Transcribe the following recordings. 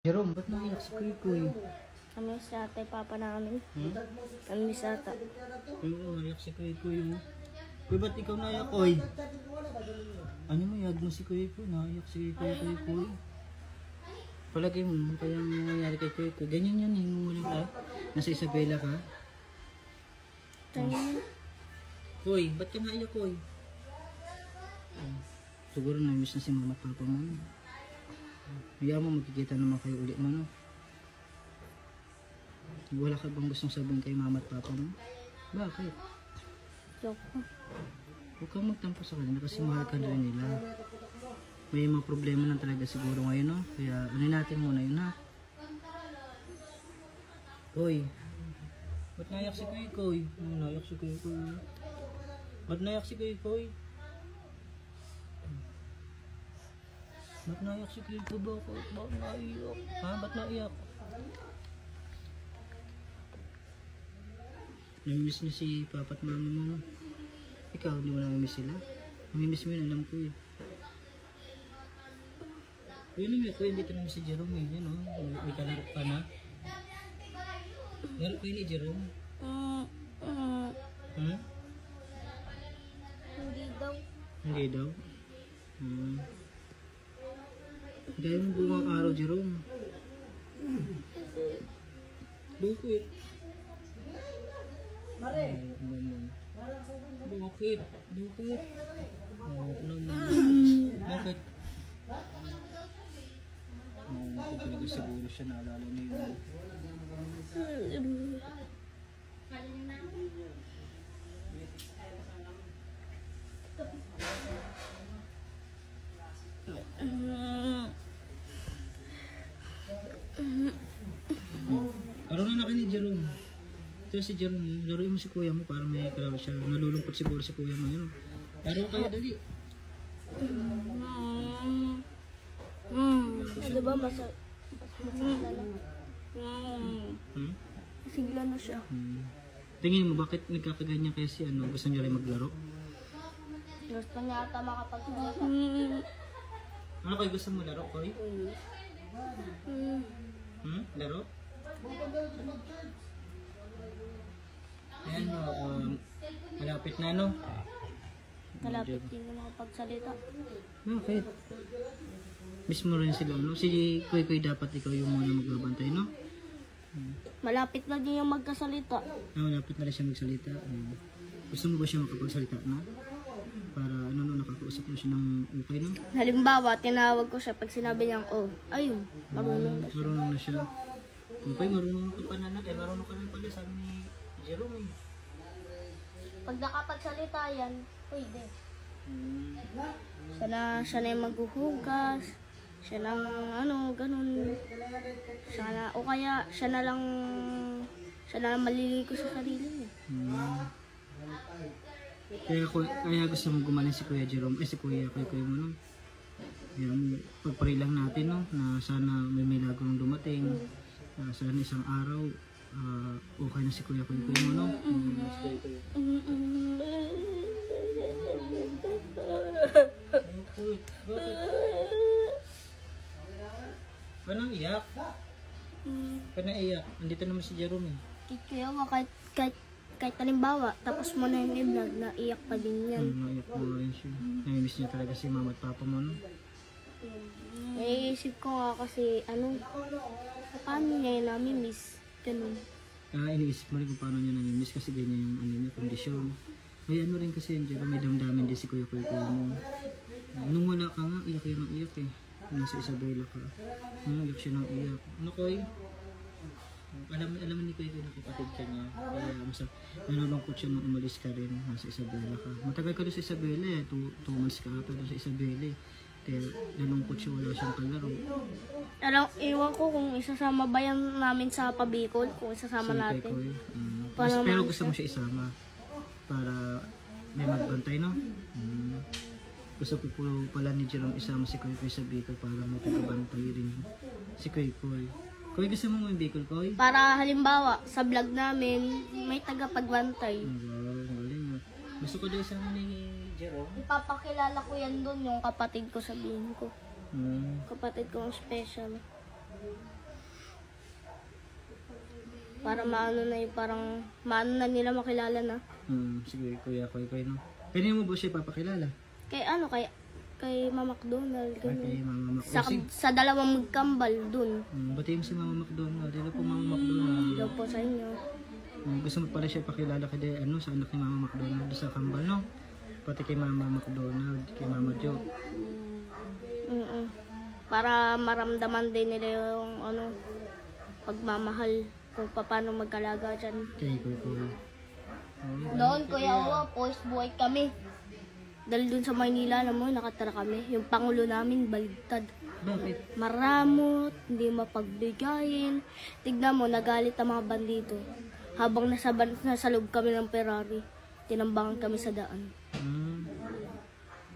Jerome, ba't naiyak si Kuy Kuy? Kami sa ate papa namin. Kami sa ata. Oo, naiyak si Kuy Kuy. Kuy, ba't ikaw naiyak, Kuy? Ano mo, yag mo si Kuy Kuy? Naiyak si Kuy Kuy. Palagay mo, kaya nangyayari kay Kuy Kuy. Ganyan yan, hinumuli ka. Nasa Isabela ka. Ganyan. Kuy, ba't ka naiyak, Kuy? Siguro na-miss na si mama at papa mo. Kaya mo, magkikita naman kayo ulit mo, no? Wala ka bang gustong sabihin kay mama at papa mo? Bakit? Joke ko. Huwag kang magtampo sa kanila kasi mahal ka rin nila. May mga problema na talaga siguro ngayon, no? Kaya ano natin muna yun, ha? Koy, ba't naiyak si Kuy Kuy? Naiyak si Kuy Kuy. Ba't naiyak si Kuy Kuy? Ba't naiyak si Kuy Kuy? Ba't naiyak? Ha? Ba't naiyak? Namimiss niyo si papa at mama mo. Ikaw, hindi mo namimiss sila? Namimiss mo yun, alam ko eh. Yun naman, Kuya, dito naman si Jerome eh. Yan o, may kalaro ka na. Laro kayo ni Jerome? Hindi daw. Hindi daw? Dahil mo buwang araw, Jerome. Bakit? Bakit? Bakit? Bakit? Talaga siguro siya naalala niya yun. Laro na kayo ni Jerome. Ito si Jerome, laruin mo si kuya mo para may kalaro siya. Nalulungkot siguro si kuya mo yun. Laro kayo dali. Diba masaya sigla na siya. Tingin mo bakit nagkakaganyan kaya si ano? Gusto niya rin maglaro? Gusto niya ata makapagsalita. Ano kayo gusto mo laro, Koy? Laro? Ayan o, malapit na no? Malapit din na makapagsalita. Bakit? Miss mo rin sila, no? Si Kuy Kuy dapat ikaw yung muna magbabantay, no? Malapit na din yung magkasalita. Malapit na rin siya magsalita. Gusto mo ba siya makapagsalita na? Para ano no, nakakausap mo siya ng okay, no? Halimbawa, tinawag ko siya pag sinabi niyang, oh, ayun, marunong na siya. Marunong na siya. Okay, marunong ka pa na na. Marunong ka rin pala sabi ni Jerome. Pag nakapagsalita yan, pwede. Siya na yung maghuhugas. Siya lang, ano, ganun. O kaya, siya na lang maliligo sa sarili niya. Kaya gusto mo gumaling si Kuya Jerome, si Kuya Kuy mo, no? Yan, pagpray lang natin, no? Na sana may milagro dumating. Sana isang araw, okay na si Kuya Kuy mo, no? Paano iyak? Paano iyak? Andito naman si Jerome eh. Kaya kahit halimbawa, tapos mo na yung i-vlog, naiyak pa din yan. Naiyak mo rin siya. Namimiss niya talaga si mama at papa mo, no? Naiisip ko nga kasi, paano niya yung nami-miss? Ganun. Iniisip mo rin kung paano niya namimiss kasi ganyan yung niya, kondisyon. May ano rin kasi yun, may damdamin din si Kuya Kuy mo. Nung wala ka nga, iyak yan ang iyak eh. Nasa Isabela ka. Iyak siya ng iyak. Ano Koy? Alam ni Kuya na kapatid ka niya. Kaya nalulungkot siya nung umalis ka rin. Nasa Isabela ka. Matagal ka doon sa Isabela eh. 2 months ka ata doon sa Isabela eh. Kaya nalungkot siya, wala siyang kalaro. Iwan ko kung isasama ba yan namin sa Pabicol, kung isasama natin. Pero gusto mo siya isama para may magbantay, no? Gusto ko po pala ni Jerome isama si Kuy Kuy sa Bicol para may tagabantay rin si Kuy Kuy. Kuy, gusto mo may Bicol, Kuy? Para halimbawa, sa vlog namin, may tagapagbantay. Galing. Gusto ko daw isama ni Jerome. Ipapakilala ko yan doon, yung kapatid ko sabihin ko. Kapatid ko ang special. Para maano na yung parang maano na nila makilala na. Sige, kuya, no? Kanino mo ba siya papakilala? Kay ano, kay Mama McDonald. Kay Mama Sa, McDonald. sa dalawang magkambal dun. Batiin mo si Mama McDonald. Hello po, Mama McDonald. Hello po sa inyo. Gusto mo pala siya pakilala kay sa anak ni Mama McDonald sa Kambal, no? Pati kay Mama McDonald, kay Mama Jo. Para maramdaman din nila yung pagmamahal kung paano magkalaga dyan. Kay Kuya. Noon, Kuya Owa, boys buhay kami. Dahil dun sa Maynila, alam mo, nakatara kami. Yung pangulo namin, baligtad. Bakit? Maramot, hindi mapagbigayin. Tignan mo, nagalit ang mga bandito. Habang nasa loob kami ng Ferrari, tinambangan kami sa daan.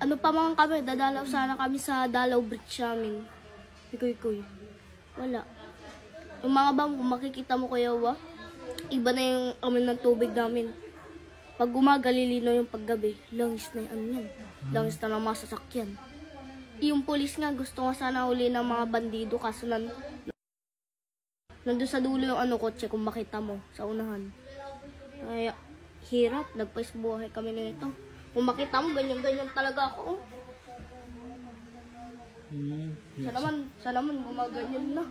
Ano pa mga kami, dadalaw sana kami sa Dalaw Bridge namin. Kuy. Wala. Yung mga bang, kung makikita mo Kuya Owa, iba na yung amin ng tubig namin. Pag umaga, lilino yung paggabi, langis na yan. Langis na ng mga sasakyan. Yung polis nga, gusto nga sana uli ng mga bandido, kaso nandun sa dulo yung kotse, kung makita mo, sa unahan. Kaya, hirap, nagpaisbuhay kami na ito. Kung makita mo, ganyan-ganyan talaga ako. Sa naman, gumaganyan na.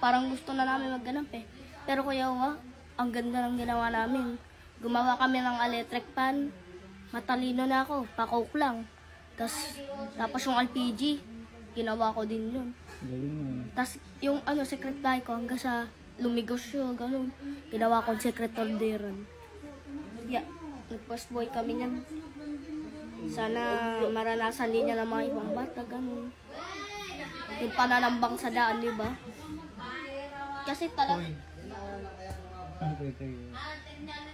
Parang gusto na namin magganap eh. Pero Kuya Owa, ang ganda ng ginawa namin. Gumawa kami ng electric pan. Matalino na ako, pa-coke lang. Tapos yung LPG, ginawa ko din yun. Tapos yung secret light ko hanggang sa lumigos siya, gano'n. Ginawa ko secret orderan. Yeah, nag-post boy kami niyan. Sana maranasan din niya ng mga ibang bata, gano'n. Yung pananambang sa daan, di ba?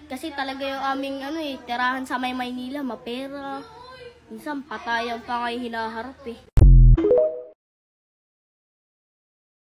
Kasi talaga yung aming tirahan sa Maynila, mapera. Minsan patayan pa kayo hinaharap eh.